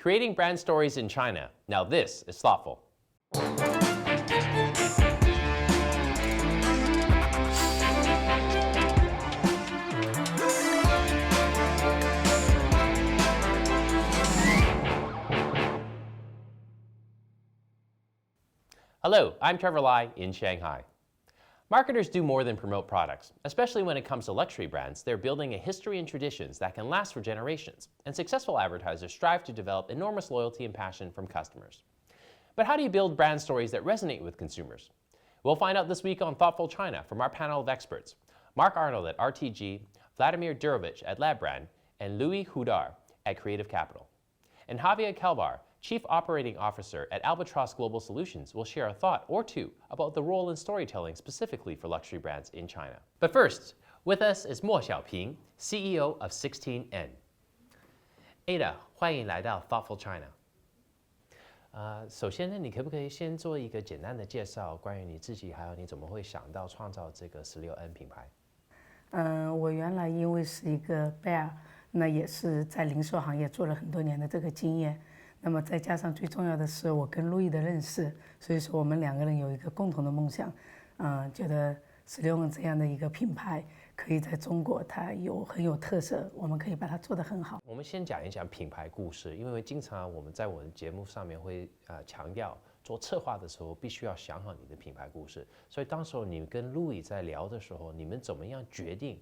Creating brand stories in China. Now this is thoughtful. Hello, I'm Trevor Lai in Shanghai. Marketers do more than promote products. Especially when it comes to luxury brands, they're building a history and traditions that can last for generations. And successful advertisers strive to develop enormous loyalty and passion from customers. But how do you build brand stories that resonate with consumers? We'll find out this week on Thoughtful China from our panel of experts. Marc Arnold at RTG, Vladimir Djurovic at LabBrand, and Louis Houdart at Creative Capital. And Javier Calvar, Chief Operating Officer at Albatross Global Solutions, will share a thought or two about the role in storytelling specifically for luxury brands in China. But first, with us is Mo Xiaoping, CEO of 16N. Ada, 欢迎来到 Thoughtful China. 首先呢，你可不可以先做一个简单的介绍，关于你自己，还有你怎么会想到创造这个16N 品牌？我原来因为是一个 bear， 那也是在零售行业做了很多年的这个经验。那么再加上最重要的是我跟路易的认识，所以说我们两个人有一个共同的梦想，觉得16N这样的一个品牌可以在中国它很有特色，我们可以把它做得很好。我们先讲一讲品牌故事，因为经常我们在我们节目上面会强调做策划的时候必须要想好你的品牌故事，所以当时候你跟路易在聊的时候，你们怎么样决定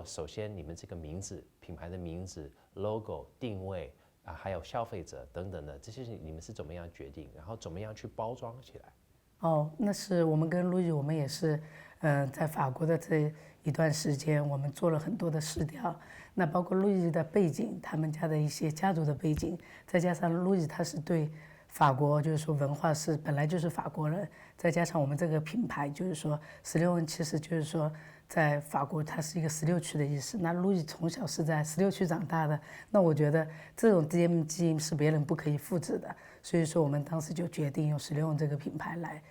首先你们这个名字、品牌的名字、logo、定位还有消费者等等的，这些你们是怎么样决定，然后怎么样去包装起来？那是我们跟路易，我们也是，在法国的这一段时间，我们做了很多的试调。那包括路易的背景，他们家的一些家族的背景，再加上路易他是对法国就是说文化是本来就是法国人，再加上我们这个品牌就是说16N其实就是说在法国它是一个16区的意思。那路易从小是在16区长大的，那我觉得这种 DM 基因是别人不可以复制的，所以说我们当时就决定用16N这个品牌来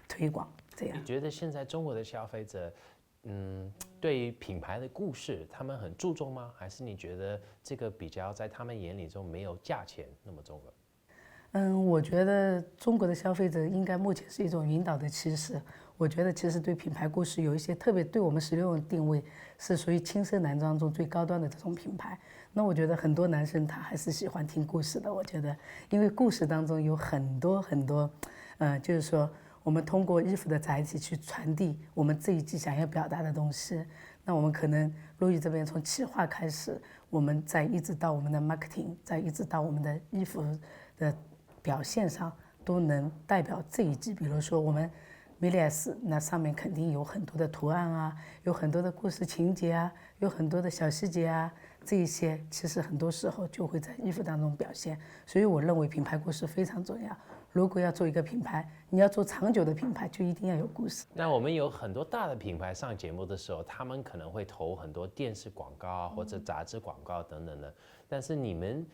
推广。这样，你觉得现在中国的消费者，对于品牌的故事，他们很注重吗？还是你觉得这个比较在他们眼里中没有价钱那么重要？我觉得中国的消费者应该目前是一种引导的趋势。我觉得其实对品牌故事有一些特别，对我们16N定位是属于轻奢男装中最高端的这种品牌。那我觉得很多男生他还是喜欢听故事的。我觉得，因为故事当中有很多，就是说我们通过衣服的载体去传递我们这一季想要表达的东西。那我们可能路易这边从企划开始，我们再一直到我们的 marketing， 再一直到我们的衣服的表现上都能代表这一季。比如说我们 Milias 那上面肯定有很多的图案啊，有很多的故事情节啊，有很多的小细节啊，这一些其实很多时候就会在衣服当中表现。所以我认为品牌故事非常重要。如果要做一个品牌，你要做长久的品牌，就一定要有故事。那我们有很多大的品牌上节目的时候，他们可能会投很多电视广告啊，或者杂志广告等等的。但是你们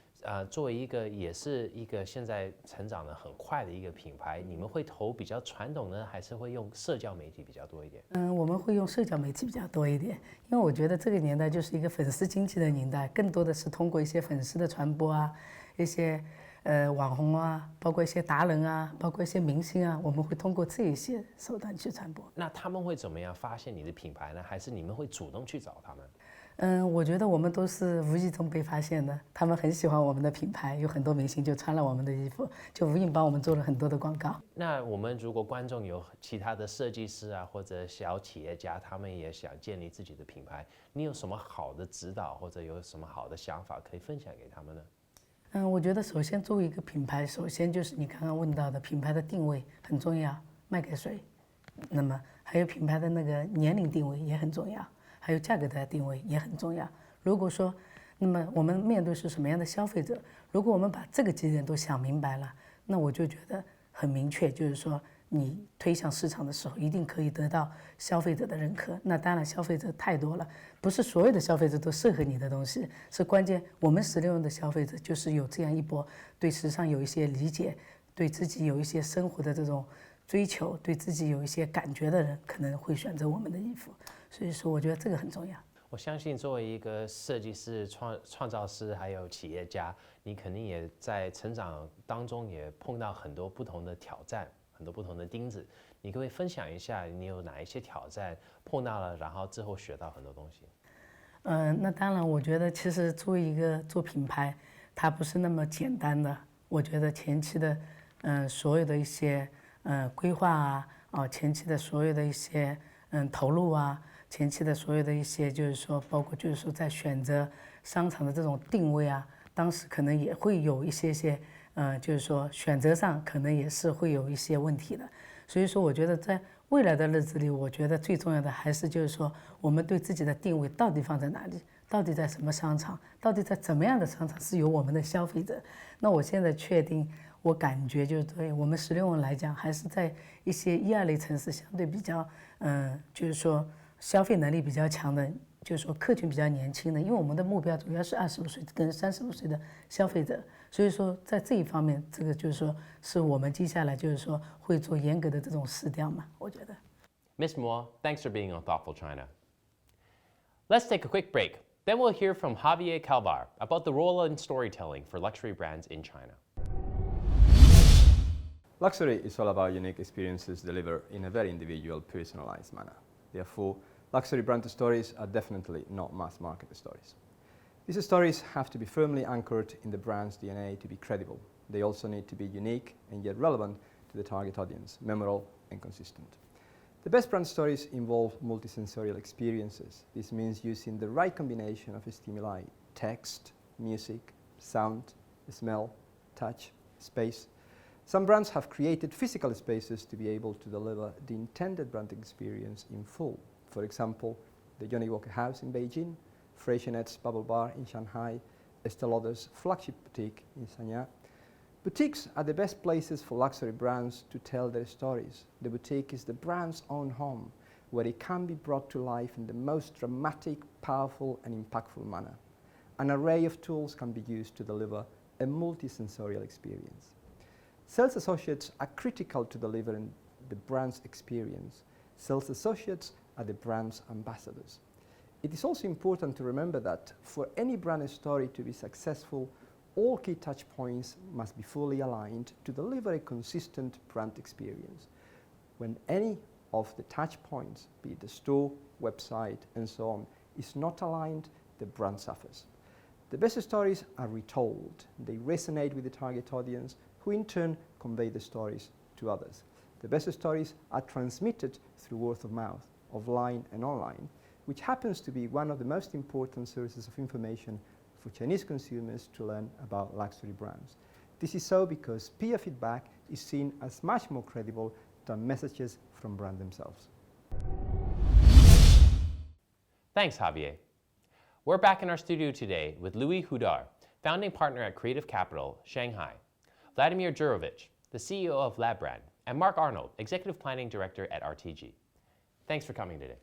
作为也是一个现在成长的很快的一个品牌，你们会投比较传统呢，还是会用社交媒体比较多一点？我们会用社交媒体比较多一点，因为我觉得这个年代就是一个粉丝经济的年代，更多的是通过一些粉丝的传播啊，一些网红啊，包括一些达人啊，包括一些明星啊，我们会通过这一些手段去传播。那他们会怎么样发现你的品牌呢？还是你们会主动去找他们？我觉得我们都是无意中被发现的，他们很喜欢我们的品牌，有很多明星就穿了我们的衣服，就无意帮我们做了很多的广告。那我们如果观众有其他的设计师啊，或者小企业家，他们也想建立自己的品牌，你有什么好的指导，或者有什么好的想法可以分享给他们呢？我觉得首先作为一个品牌，首先就是你刚刚问到的品牌的定位很重要，卖给谁？那么还有品牌的那个年龄定位也很重要，还有价格的定位也很重要。如果说，那么我们面对是什么样的消费者？如果我们把这个几点都想明白了，那我就觉得很明确，就是说你推向市场的时候，一定可以得到消费者的认可。那当然，消费者太多了，不是所有的消费者都适合你的东西，是关键。我们16N的消费者就是有这样一波对时尚有一些理解，对自己有一些生活的这种追求，对自己有一些感觉的人，可能会选择我们的衣服。所以说，我觉得这个很重要。我相信作为一个设计师、创造师，还有企业家，你肯定也在成长当中也碰到很多不同的挑战，很多不同的钉子。你可不可以分享一下你有哪一些挑战碰到了，然后之后学到很多东西？那当然，我觉得其实做一个做品牌，它不是那么简单的。我觉得前期的，所有的一些规划啊，前期的所有的一些投入啊，前期的所有的一些就是说，包括就是说在选择商场的这种定位啊，当时可能也会有一些就是说选择上可能也是会有一些问题的。所以说，我觉得在未来的日子里，我觉得最重要的还是就是说，我们对自己的定位到底放在哪里，到底在什么商场，到底在怎么样的商场是有我们的消费者。那我现在确定，我感觉就是对我们16汶来讲，还是在一些1、2类城市相对比较，就是说消费能力比较强的，就是说客群比较年轻的，因为我们的目标主要是25岁跟35岁的消费者。所以说，在这一方面，这个就是说，是我们接下来就是说会做严格的这种试调嘛，我觉得。Miss Mo, thanks for being on Thoughtful China. Let's take a quick break. Then we'll hear from Javier Calvar about the role in storytelling for luxury brands in China. Luxury is all about unique experiences delivered in a very individual, personalized manner. Therefore, luxury brand stories are definitely not mass market stories. These stories have to be firmly anchored in the brand's DNA to be credible. They also need to be unique and yet relevant to the target audience, memorable and consistent. The best brand stories involve multisensorial experiences. This means using the right combination of stimuli: text, music, sound, smell, touch, space. Some brands have created physical spaces to be able to deliver the intended brand experience in full. For example, the Johnny Walker House in Beijing, Freixenet's Bubble Bar in Shanghai, Estée Lauder's flagship boutique in Sanya. Boutiques are the best places for luxury brands to tell their stories. The boutique is the brand's own home, where it can be brought to life in the most dramatic, powerful and impactful manner. An array of tools can be used to deliver a multisensorial experience. Sales associates are critical to delivering the brand's experience. Sales associates are the brand's ambassadors. It is also important to remember that for any brand story to be successful, all key touch points must be fully aligned to deliver a consistent brand experience. When any of the touch points, be it the store, website, and so on, is not aligned, the brand suffers. The best stories are retold. They resonate with the target audience, who in turn convey the stories to others. The best stories are transmitted through word of mouth, offline and online, which happens to be one of the most important sources of information for Chinese consumers to learn about luxury brands. This is so because peer feedback is seen as much more credible than messages from brands themselves. Thanks, Javier. We're back in our studio today with Louis Houdart, founding partner at Creative Capital, Shanghai, Vladimir Djurovic, the CEO of Lab Brand, and Marc Arnold, Executive Planning Director at RTG. Thanks for coming today.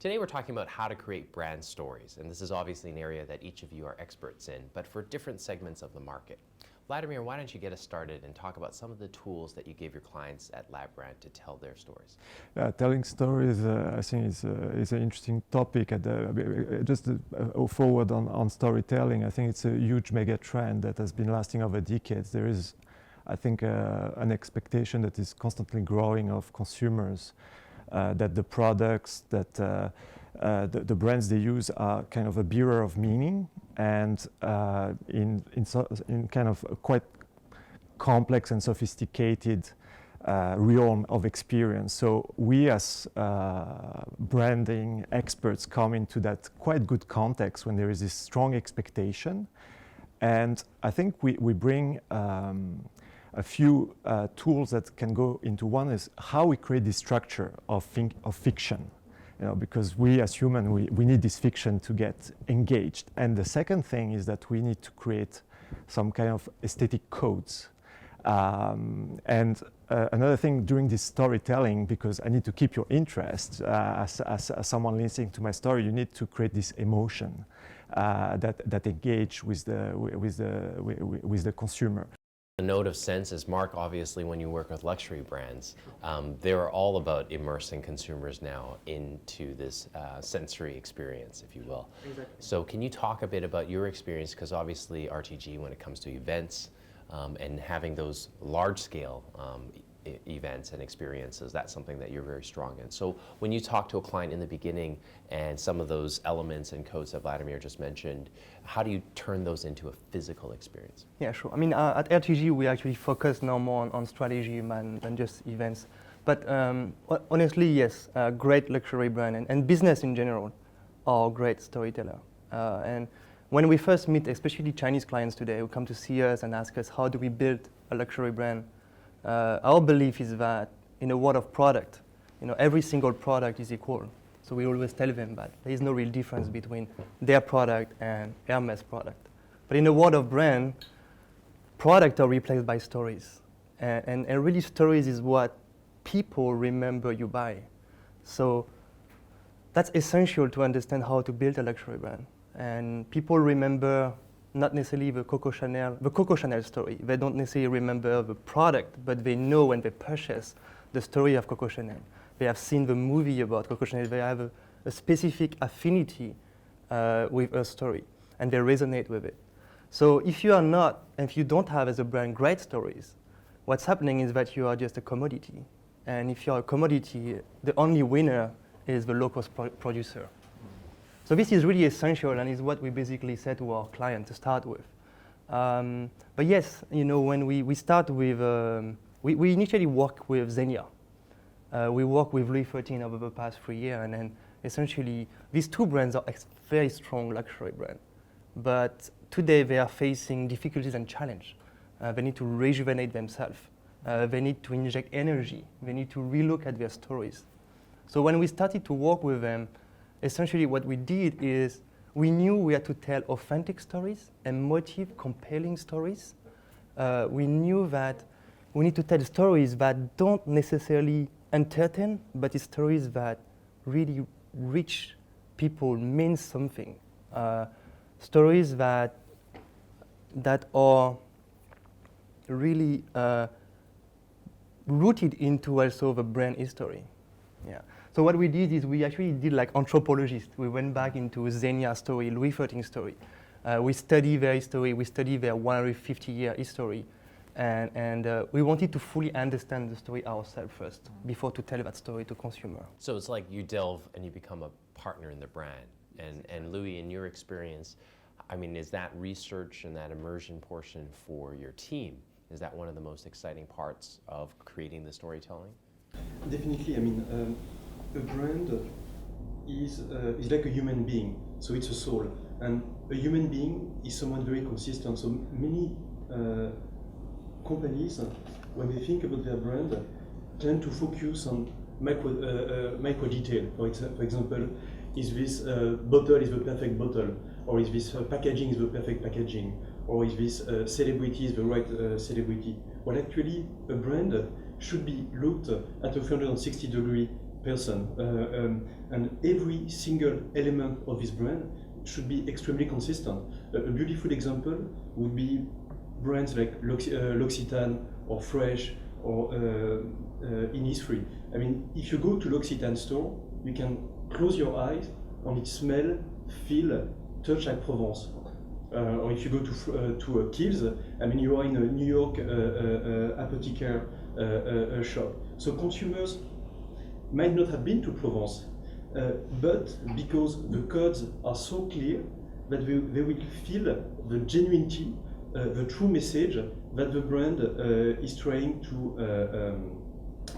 Today we're talking about how to create brand stories, and this is obviously an area that each of you are experts in, but for different segments of the market. Vladimir, why don't you get us started and talk about some of the tools that you give your clients at Lab Brand to tell their stories? Telling stories, I think, is an interesting topic. Just forward on storytelling, I think it's a huge mega trend that has been lasting over decades. There is, I think, an expectation that is constantly growing of consumers that the products that the brands they use are kind of a bearer of meaning and in kind of a quite complex and sophisticated realm of experience. So we as branding experts come into that quite good context when there is this strong expectation. And I think we bring a few tools that can go into. One is how we create this structure of fiction, because we as humans, we need this fiction to get engaged. And the second thing is that we need to create some kind of aesthetic codes. Another thing during this storytelling, because I need to keep your interest as someone listening to my story, you need to create this emotion that engage with the consumer. A note of sense is, Marc, obviously when you work with luxury brands, they're all about immersing consumers now into this sensory experience, if you will. Exactly. So can you talk a bit about your experience, because obviously RTG, when it comes to events and having those large-scale events and experiences, that's something that you're very strong in. So when you talk to a client in the beginning and some of those elements and codes that Vladimir just mentioned, how do you turn those into a physical experience? Yeah, sure. I mean, at RTG, we actually focus now more on strategy than just events. But honestly, yes, great luxury brand and business in general are great storyteller. And when we first meet, especially Chinese clients today who come to see us and ask us, how do we build a luxury brand? Our belief is that in a world of product, every single product is equal. So we always tell them that there is no real difference between their product and Hermes product. But in a world of brand, products are replaced by stories. And really stories is what people remember you by. So that's essential to understand how to build a luxury brand. And people remember not necessarily the Coco Chanel story. They don't necessarily remember the product, but they know when they purchase the story of Coco Chanel. They have seen the movie about Coco Chanel. They have a specific affinity with her story, and they resonate with it. So if you don't have as a brand great stories, what's happening is that you are just a commodity. And if you're a commodity, the only winner is the low-cost producer. So this is really essential, and is what we basically said to our client to start with. But yes, when we start with, we initially work with Zegna. We work with Louis XIII over the past 3 years, and then essentially these two brands are very strong luxury brands. But today they are facing difficulties and challenge. They need to rejuvenate themselves. They need to inject energy. They need to relook at their stories. So when we started to work with them, essentially what we did is we knew we had to tell authentic stories, emotive, compelling stories. We knew that we need to tell stories that don't necessarily entertain, but it's stories that really reach people, mean something. Stories that are really rooted into also the brand history. Yeah. So what we did is we actually did like anthropologists. We went back into Zegna story, Louis XIII story. We studied their history. We studied their 150-year history. And we wanted to fully understand the story ourselves first before to tell that story to consumer. So it's like you delve and you become a partner in the brand. And Louis, in your experience, I mean, is that research and that immersion portion for your team, is that one of the most exciting parts of creating the storytelling? Definitely. I mean, a brand is like a human being, so it's a soul. And a human being is someone very consistent. So many companies, when they think about their brand, tend to focus on micro detail. For example, is this bottle is the perfect bottle, or is this packaging is the perfect packaging, or is this celebrity is the right celebrity? Well, actually, a brand should be looked at a 360-degree person, and every single element of this brand should be extremely consistent. A beautiful example would be brands like L'Occitane or Fresh or Innisfree. I mean, if you go to L'Occitane store, you can close your eyes and it smell, feel, touch like Provence. Or if you go to Kiehl's, I mean, you are in a New York apothecary shop. So consumers might not have been to Provence, but because the codes are so clear that they will feel the genuinity, the true message that the brand is trying to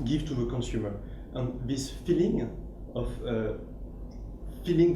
give to the consumer. And this feeling of feeling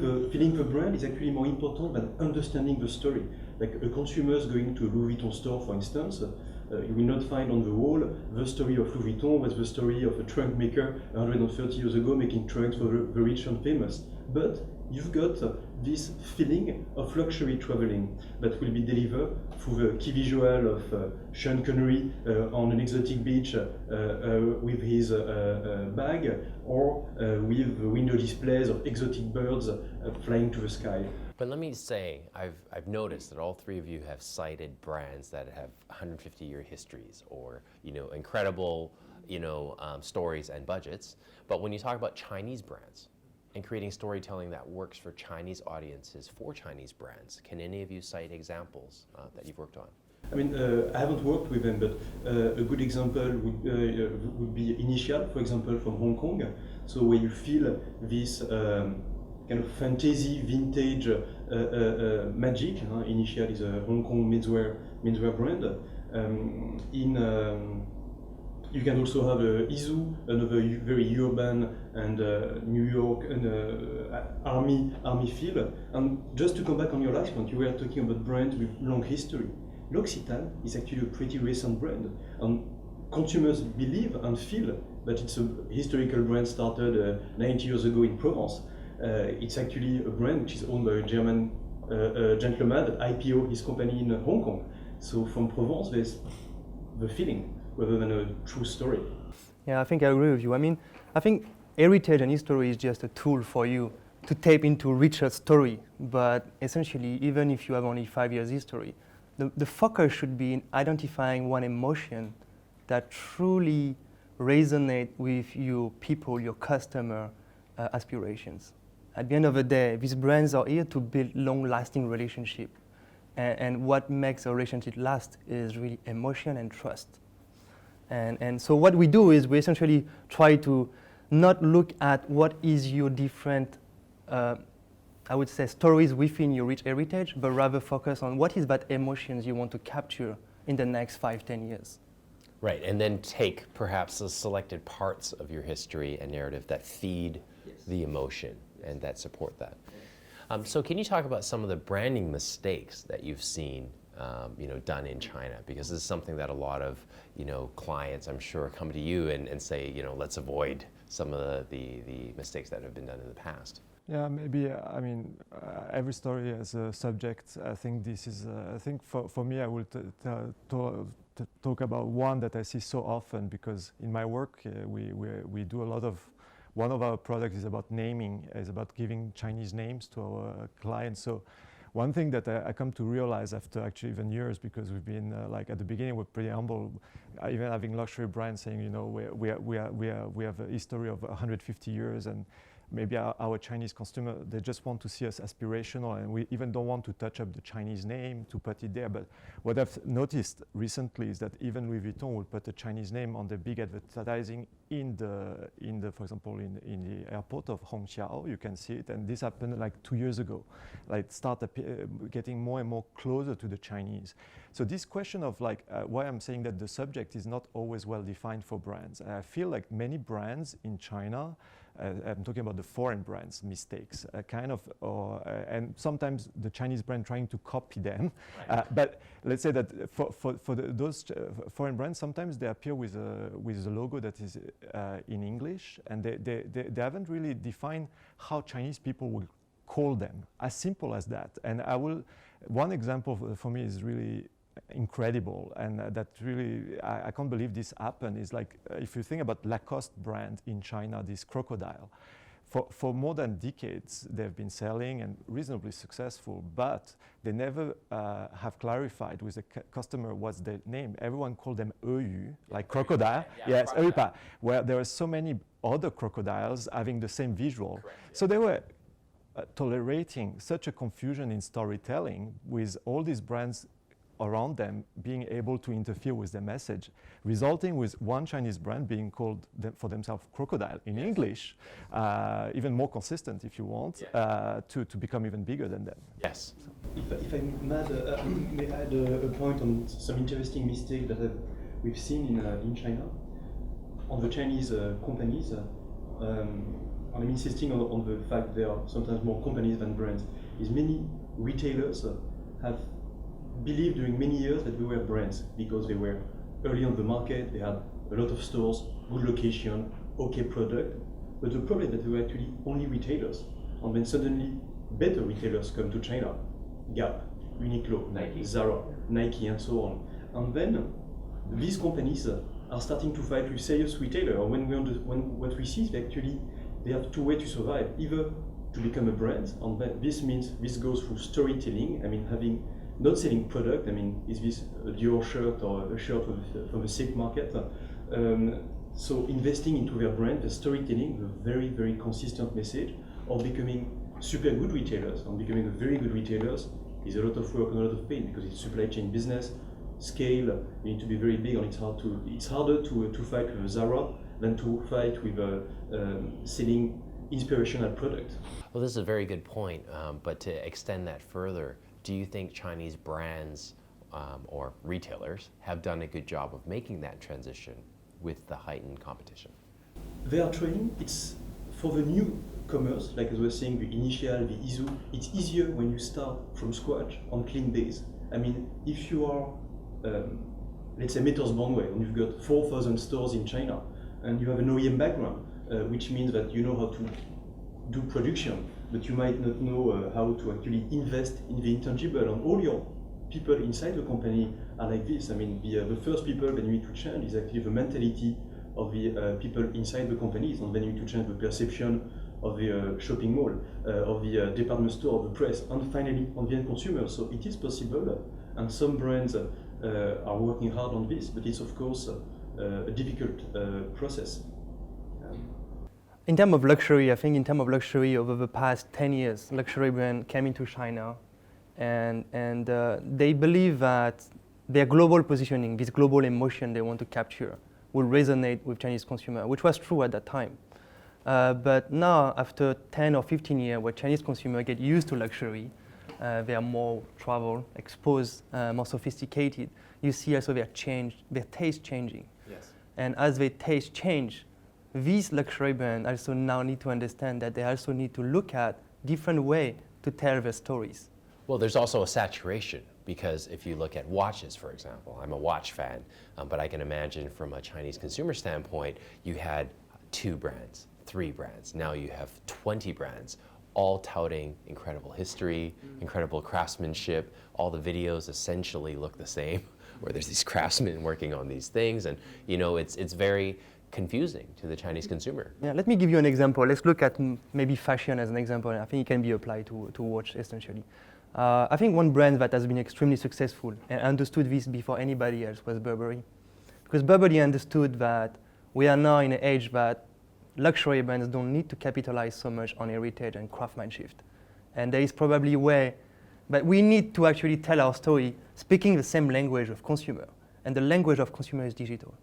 the brand is actually more important than understanding the story. Like a consumer is going to a Louis Vuitton store, for instance, you will not find on the wall the story of Louis Vuitton was the story of a trunk maker 130 years ago making trunks for the rich and famous. But you've got this feeling of luxury traveling that will be delivered through the key visual of Sean Connery on an exotic beach with his bag, or with window displays of exotic birds flying to the sky. But let me say, I've noticed that all three of you have cited brands that have 150-year histories or, incredible, stories and budgets. But when you talk about Chinese brands and creating storytelling that works for Chinese audiences for Chinese brands, can any of you cite examples that you've worked on? I mean, I haven't worked with them, but a good example would be Initial, for example, from Hong Kong. So where you feel this kind of fantasy, vintage magic. Initial is a Hong Kong menswear brand. You can also have Izu, another very urban and New York and army feel. And just to come back on your last point, you were talking about brands with long history. L'Occitane is actually a pretty recent brand, and consumers believe and feel that it's a historical brand started 90 years ago in Provence. It's actually a brand which is owned by a German gentleman that IPO his company in Hong Kong. So from Provence, there's the feeling rather than a true story. Yeah, I think I agree with you. I mean, I think heritage and history is just a tool for you to tap into richer story. But essentially, even if you have only 5 years history, the focus should be in identifying one emotion that truly resonate with your people, your customer aspirations. At the end of the day, these brands are here to build long-lasting relationship. And what makes a relationship last is really emotion and trust. And so what we do is we essentially try to not look at what is your different I would say stories within your rich heritage, but rather focus on what is that emotions you want to capture in the next 5-10 years. Right, and then take perhaps the selected parts of your history and narrative that feed the emotion and that support that. So can you talk about some of the branding mistakes that you've seen done in China? Because this is something that a lot of clients, I'm sure, come to you and say, let's avoid some of the mistakes that have been done in the past. Yeah, maybe, every story has a subject. I think this is, for me, I will talk about one that I see so often, because in my work, we do a lot of, one of our products is about naming, is about giving Chinese names to our clients. So one thing that I come to realize after actually even years, because we've been at the beginning, we're pretty humble, even having luxury brands saying, we have a history of 150 years, and maybe our Chinese consumer, they just want to see us aspirational, and we even don't want to touch up the Chinese name to put it there. But what I've noticed recently is that even Louis Vuitton will put a Chinese name on the big advertising in the for example, in the airport of Hongqiao. You can see it, and this happened like 2 years ago. Like start getting more and more closer to the Chinese. So this question of why I'm saying that the subject is not always well defined for brands. I feel like many brands in China, I'm talking about the foreign brands, mistakes, and sometimes the Chinese brand trying to copy them. Right. But let's say that for those foreign brands, sometimes they appear with a logo that is in English, and they haven't really defined how Chinese people will call them. As simple as that. And one example for me is really incredible, and that really I can't believe this happened. Is if you think about Lacoste brand in China, this crocodile, for more than decades they've been selling and reasonably successful, but they never have clarified with the customer what's the name. Everyone called them Euyu, like crocodile. Yes, Euyu, where there are so many other crocodiles having the same visual. Correct, yeah. So they were tolerating such a confusion in storytelling with all these brands around them being able to interfere with the message, resulting with one Chinese brand being called for themselves crocodile in English, even more consistent if you want, to become even bigger than them. Yes. If I may add a point on some interesting mistake that we've seen in China, on the Chinese companies, I'm insisting on the fact there are sometimes more companies than brands, is many retailers have believed during many years that they were brands because they were early on the market, they had a lot of stores, good location, okay product, but the problem is that they were actually only retailers, and then suddenly better retailers come to China, Gap, Uniqlo, Nike, Zara, Nike, and so on, and then these companies are starting to fight with serious retailers. What we see is that actually they have two ways to survive: either to become a brand. And this means this goes through storytelling. I mean, not selling product. I mean, is this a Dior shirt or a shirt from the silk market? So investing into their brand, the storytelling, a very, very consistent message of becoming super good retailers. And becoming a very good retailers is a lot of work and a lot of pain because it's supply chain business, scale. You need to be very big, and it's harder to fight with Zara than to fight with selling inspirational product. Well, this is a very good point, but to extend that further, do you think Chinese brands or retailers have done a good job of making that transition with the heightened competition? They are trying. It's for the newcomers, like as we were saying, the Initial, the Izu. It's easier when you start from scratch on clean base. I mean, if you are, let's say, Meters Bondway, and you've got 4,000 stores in China, and you have an OEM background, which means that you know how to do production, but you might not know how to actually invest in the intangible. And all your people inside the company are like this. I mean, the first people that you need to change is actually the mentality of the people inside the companies, and then you need to change the perception of the shopping mall, of the department store, of the press, and finally on the end consumer. So it is possible, and some brands are working hard on this, but it's of course a difficult process. In terms of luxury, I think in terms of luxury, over the past 10 years, luxury brand came into China, and they believe that their global positioning, this global emotion they want to capture, will resonate with Chinese consumer, which was true at that time. But now, after 10 or 15 years, where Chinese consumer get used to luxury, they are more travel, exposed, more sophisticated. You see also their taste changing. Yes. And as their taste change, these luxury brands also now need to understand that they also need to look at different way to tell their stories. Well, there's also a saturation, because if you look at watches, for example, I'm a watch fan, but I can imagine from a Chinese consumer standpoint, you had 2 brands, 3 brands. Now you have 20 brands, all touting incredible history, incredible craftsmanship. All the videos essentially look the same, where there's these craftsmen working on these things, and you know, it's very confusing to the Chinese consumer. Yeah, let me give you an example. Let's look at maybe fashion as an example. I think it can be applied to watch essentially. I think one brand that has been extremely successful and understood this before anybody else was Burberry. Because Burberry understood that we are now in an age that luxury brands don't need to capitalize so much on heritage and craftsmanship. And there is probably a way, but we need to actually tell our story speaking the same language of consumer. And the language of consumer is digital.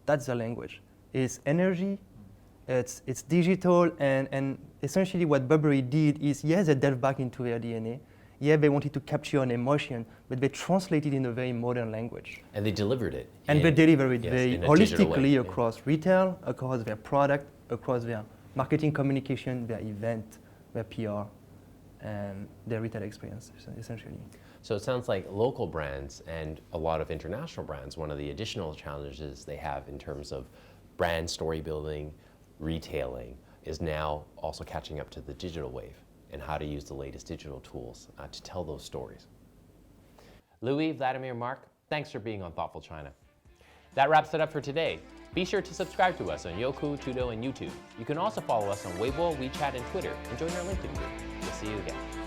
That's the language. It's energy, it's digital, and essentially what Burberry did is, yes, they delved back into their DNA. Yeah, they wanted to capture an emotion, but they translated in a very modern language. And they delivered it. And they delivered it very holistically way, across retail, across their product, across their marketing communication, their event, their PR, and their retail experience, essentially. So it sounds like local brands and a lot of international brands, one of the additional challenges they have in terms of brand story building, retailing, is now also catching up to the digital wave and how to use the latest digital tools to tell those stories. Louis, Vladimir, Marc, thanks for being on Thoughtful China. That wraps it up for today. Be sure to subscribe to us on Youku, Tudo, and YouTube. You can also follow us on Weibo, WeChat, and Twitter, and join our LinkedIn group. We'll see you again.